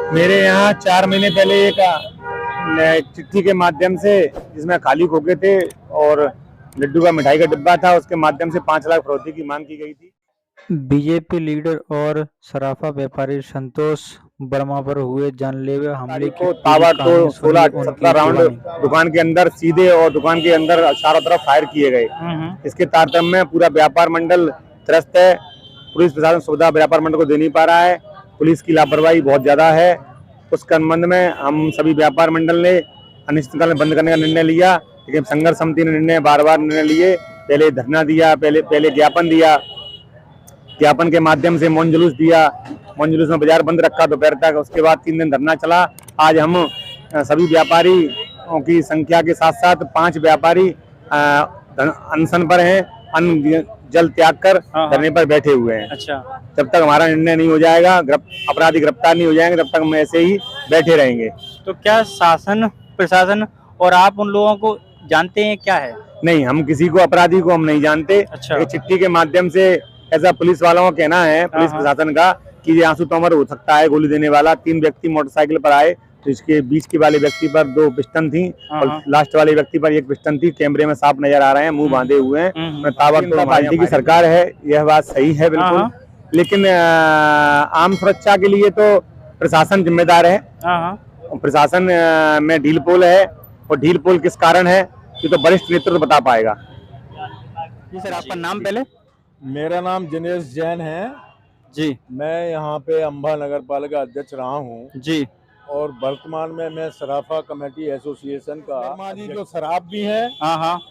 मेरे यहाँ 4 महीने पहले एक चिट्ठी के माध्यम से, जिसमें खाली खोखे थे और लड्डू का मिठाई का डिब्बा था, उसके माध्यम से 5 लाख फरौती की मांग की गई थी। बीजेपी लीडर और सराफा व्यापारी संतोष वर्मा पर हुए जानलेवा हमले की को पूरी कहानी ताबड़तोड़ सुनिए 16-17 उनकी राउंड जुबानी। दुकान के अंदर सीधे और दुकान के अंदर चारों तरफ फायर किए गए। इसके तारतम्य में पूरा व्यापार मंडल त्रस्त है। पुलिस प्रशासन सुविधा व्यापार मंडल को दे नहीं पा रहा है। पुलिस की लापरवाही बहुत ज्यादा है। उस संबंध में हम सभी व्यापार मंडल ने अनिश्चितकाल में बंद करने का निर्णय लिया, लेकिन संघर्ष समिति ने निर्णय बार बार निर्णय लिए। पहले धरना दिया, पहले ज्ञापन दिया, ज्ञापन के माध्यम से मौन जुलूस दिया, मौन जुलूस में बाजार बंद रखा दोपहर तक। उसके बाद 3 दिन धरना चला। आज हम सभी व्यापारी की संख्या के साथ साथ 5 व्यापारी अनशन पर हैं, अन्न जल त्याग कर धरने पर बैठे हुए हैं। अच्छा, जब तक हमारा निर्णय नहीं हो जाएगा, अपराधी गिरफ्तार नहीं हो जाएंगे, तब तक हम ऐसे ही बैठे रहेंगे। तो क्या शासन प्रशासन और आप उन लोगों को जानते हैं क्या है? नहीं, हम किसी को, अपराधी को हम नहीं जानते। अच्छा। चिट्ठी के माध्यम से ऐसा पुलिस वालों का कहना है, पुलिस प्रशासन का, कि ये आंसू तोमर हो सकता है गोली देने वाला। 3 व्यक्ति मोटरसाइकिल पर आए, तो इसके बीच के वाले व्यक्ति पर 2 पिस्टन थी और लास्ट वाले व्यक्ति पर 1 पिस्टन थी। कैमरे में साफ नजर आ रहे हैं, मुंह बांधे हुए हैं। ताबड़तोड़ पार्टी की सरकार है, यह बात सही है बिल्कुल, लेकिन आम सुरक्षा के लिए तो प्रशासन जिम्मेदार है। प्रशासन में ढील पोल है, और ढील पोल किस कारण है ये तो वरिष्ठ नेतृत्व बता पाएगा। जी सर, आपका नाम पहले? मेरा नाम जिनेश जैन है जी। मैं यहाँ पे अम्बा नगर पालिका अध्यक्ष रहा हूँ जी। और वर्तमान में मैं सराफा कमेटी एसोसिएशन का जो शराब भी हैं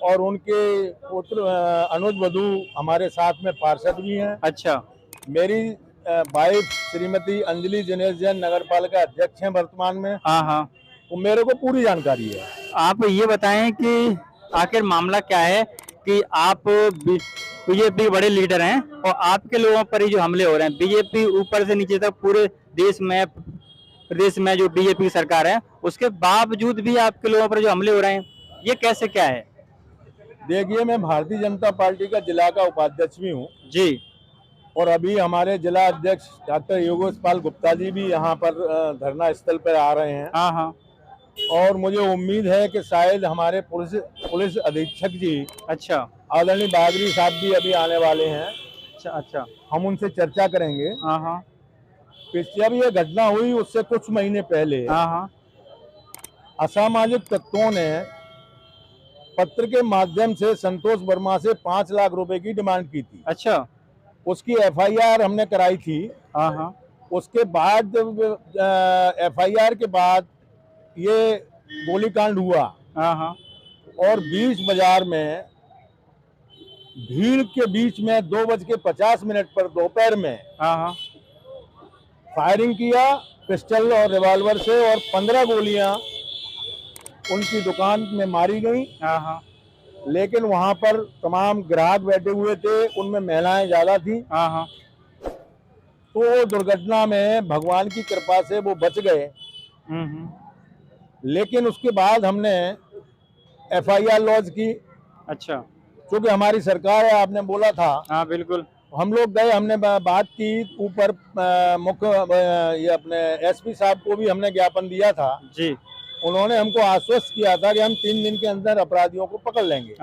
और उनके पुत्र अनुज वधू हमारे साथ में पार्षद भी हैं। अच्छा। मेरी वाइफ श्रीमती अंजलि जिनेश जैन नगर पालिका अध्यक्ष हैं वर्तमान में। तो मेरे को पूरी जानकारी है। आप ये बताएं कि आखिर मामला क्या है कि आप बीजेपी बड़े लीडर हैं और आपके लोगों पर ही जो हमले हो रहे हैं, बीजेपी ऊपर से नीचे तक पूरे देश में, प्रदेश में जो बीजेपी की सरकार है, उसके बावजूद भी आपके लोगों पर जो हमले हो रहे हैं, ये कैसे क्या है? देखिए, मैं भारतीय जनता पार्टी का जिला का उपाध्यक्ष भी हूँ जी। और अभी हमारे जिला अध्यक्ष डॉक्टर योगेश पाल गुप्ता जी भी यहाँ पर धरना स्थल पर आ रहे हैं। और मुझे उम्मीद है कि शायद हमारे पुलिस अधीक्षक जी, अच्छा, आदरणीय बागरी साहब भी अभी आने वाले हैं। अच्छा, हम उनसे चर्चा करेंगे। जब ये घटना हुई उससे कुछ महीने पहले असामाजिक तत्वों ने पत्र के माध्यम से संतोष वर्मा से 5 लाख रुपए की डिमांड की थी। अच्छा। उसकी FIR हमने कराई थी। उसके बाद FIR के बाद ये गोलीकांड हुआ और बीच बाजार में भीड़ के बीच में 2:50 पर दोपहर में फायरिंग किया पिस्टल और रिवॉल्वर से और 15 गोलियां उनकी दुकान में मारी गई। लेकिन वहां पर तमाम ग्राहक बैठे हुए थे, उनमें महिलाएं ज्यादा थी। तो दुर्घटना में भगवान की कृपा से वो बच गए। लेकिन उसके बाद हमने FIR लॉन्च की। अच्छा, क्योंकि हमारी सरकार है, आपने बोला था। बिल्कुल। हम लोग गए, हमने बात की ऊपर मुख्य ये अपने SP साहब को भी हमने ज्ञापन दिया था जी। उन्होंने हमको आश्वस्त किया था कि हम 3 दिन के अंदर अपराधियों को पकड़ लेंगे।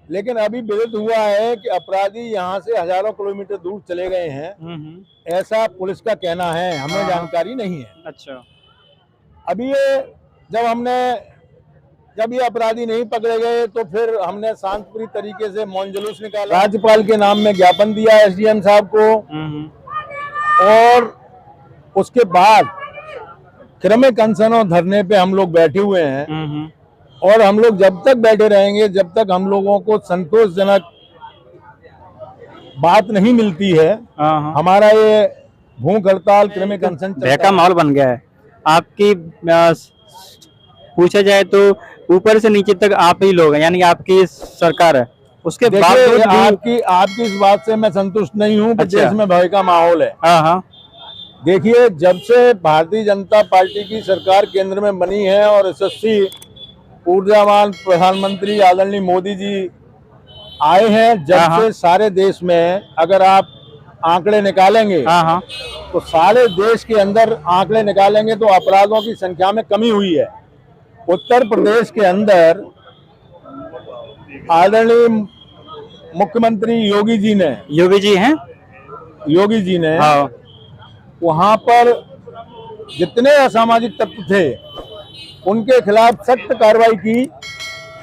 लेकिन अभी विदित हुआ है कि अपराधी यहाँ से हजारों किलोमीटर दूर चले गए हैं, ऐसा पुलिस का कहना है, हमें जानकारी नहीं है। अच्छा। अभी ये जब ये अपराधी नहीं पकड़े गए तो फिर हमने शांतप्रिय तरीके से मौन जुलूस निकाला, राज्यपाल के नाम में ज्ञापन दिया SDM साहब को, और उसके बाद क्रमिक अनशन और धरने पे हम लोग बैठे हुए हैं। और हम लोग जब तक बैठे रहेंगे, जब तक हम लोगों को संतोषजनक बात नहीं मिलती है, हमारा ये भूख हड़ताल क्रमिक अनशन का माहौल बन गया है। आपकी पूछा जाए तो ऊपर से नीचे तक आप ही लोग हैं, यानी आपकी सरकार है। उसके बाद आपकी इस बात से मैं संतुष्ट नहीं हूँ कि देश में भय का माहौल है। देखिए, जब से भारतीय जनता पार्टी की सरकार केंद्र में बनी है और यशस्वी ऊर्जावान प्रधानमंत्री आदरणीय मोदी जी आए हैं, जब से सारे देश में, अगर आप आंकड़े निकालेंगे, हाँ हाँ, तो सारे देश के अंदर आंकड़े निकालेंगे तो अपराधों की संख्या में कमी हुई है। उत्तर प्रदेश के अंदर आदरणीय मुख्यमंत्री योगी जी ने हाँ, वहां पर जितने असामाजिक तत्व थे उनके खिलाफ सख्त कार्रवाई की,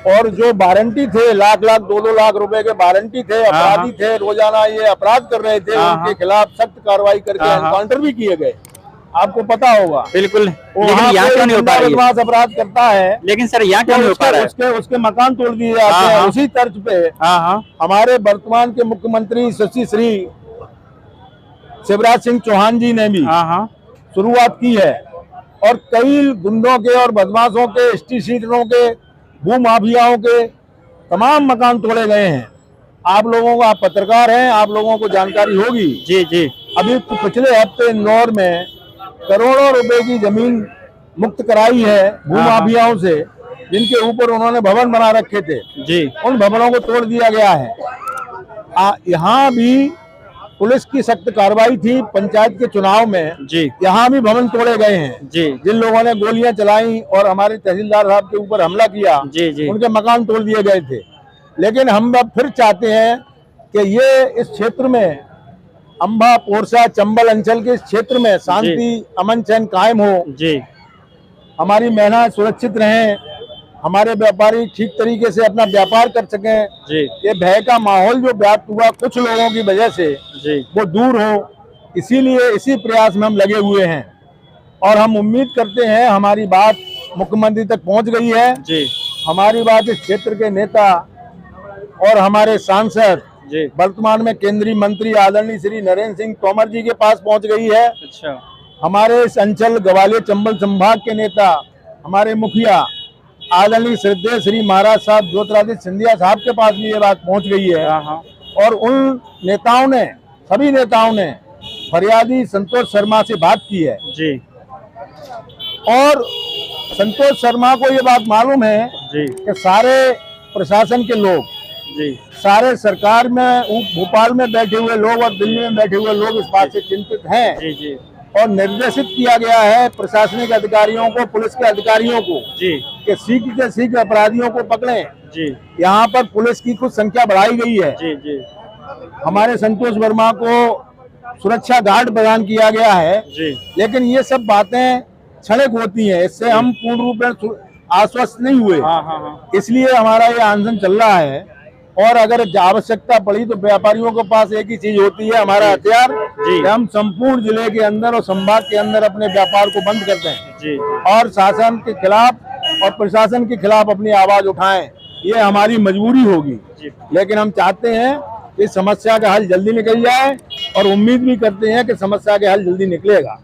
और जो वारंटी थे लाख लाख 2-2 लाख रुपए के वारंटी थे, अपराधी थे, रोजाना ये अपराध कर रहे थे, उनके खिलाफ सख्त कार्रवाई करके एनकाउंटर भी किए गए। आपको पता होगा। बिल्कुल। लेकिन यहाँ क्यों नहीं हो पा रही है? अपराध करता है, लेकिन सर यहाँ क्यों नहीं हो पा रहा है? उसके मकान तोड़ दिए जाते हैं। उसी तर्ज पे हमारे वर्तमान के मुख्यमंत्री शशि श्री शिवराज सिंह चौहान जी ने भी शुरुआत की है, और कई गुंडों के और बदमाशों के, एसटी सीटरों के, भू माफियाओं के तमाम मकान तोड़े गए हैं। आप लोगों को, आप पत्रकार हैं, आप लोगों को जानकारी होगी। जी जी। अभी पिछले हफ्ते इंदौर में करोड़ों रुपए की जमीन मुक्त कराई है भू माफियाओं से, जिनके ऊपर उन्होंने भवन बना रखे थे जी। उन भवनों को तोड़ दिया गया है। यहाँ भी पुलिस की सख्त कार्रवाई थी पंचायत के चुनाव में जी। यहाँ भी भवन तोड़े गए हैं जी। जिन लोगों ने गोलियां चलाई और हमारे तहसीलदार साहब के ऊपर हमला किया, जी जी। उनके मकान तोड़ दिए गए थे। लेकिन हम अब फिर चाहते हैं कि ये इस क्षेत्र में, अंबा, पोरसा, चंबल अंचल के इस क्षेत्र में शांति, अमन चैन कायम हो जी। हमारी महिलाएं सुरक्षित रहें, हमारे व्यापारी ठीक तरीके से अपना व्यापार कर सकें जी। ये भय का माहौल जो व्याप्त हुआ कुछ लोगों की वजह से जी। वो दूर हो, इसीलिए इसी प्रयास में हम लगे हुए हैं। और हम उम्मीद करते हैं हमारी बात मुख्यमंत्री तक पहुंच गई है जी। हमारी बात इस क्षेत्र के नेता और हमारे सांसद जी। वर्तमान में केंद्रीय मंत्री आदरणीय श्री नरेंद्र सिंह तोमर जी के पास पहुंच गई है। अच्छा। हमारे इस अंचल ग्वालियर चंबल संभाग के नेता, हमारे मुखिया आदरणीय श्रद्धेय श्री महाराज साहब ज्योतिरादित्य सिंधिया साहब के पास भी ये बात पहुंच गई है। और उन नेताओं ने, सभी नेताओं ने फरियादी संतोष शर्मा से बात की है जी। और संतोष शर्मा को ये बात मालूम है जी कि सारे प्रशासन के लोग जी, सारे सरकार में, भोपाल में बैठे हुए लोग और दिल्ली में बैठे हुए लोग इस बात से चिंतित हैं जी जी। और निर्देशित किया गया है प्रशासनिक अधिकारियों को, पुलिस के अधिकारियों को जी कि शीघ्र से शीघ्र अपराधियों को पकड़ें। जी। यहाँ पर पुलिस की कुछ संख्या बढ़ाई गई है। जी जी। हमारे संतोष वर्मा को सुरक्षा गार्ड प्रदान किया गया है जी। लेकिन ये सब बातें क्षणिक होती हैं, इससे हम पूर्ण रूप में आश्वस्त नहीं हुए। इसलिए हमारा ये आंदोलन चल रहा है और अगर आवश्यकता पड़ी तो व्यापारियों के पास एक ही चीज होती है, हमारा हथियार, कि हम संपूर्ण जिले के अंदर और संभाग के अंदर अपने व्यापार को बंद करते हैं जी। और शासन के खिलाफ और प्रशासन के खिलाफ अपनी आवाज उठाएं। ये हमारी मजबूरी होगी, लेकिन हम चाहते हैं कि समस्या का हल जल्दी निकल जाए और उम्मीद भी करते हैं कि समस्या का हल जल्दी निकलेगा।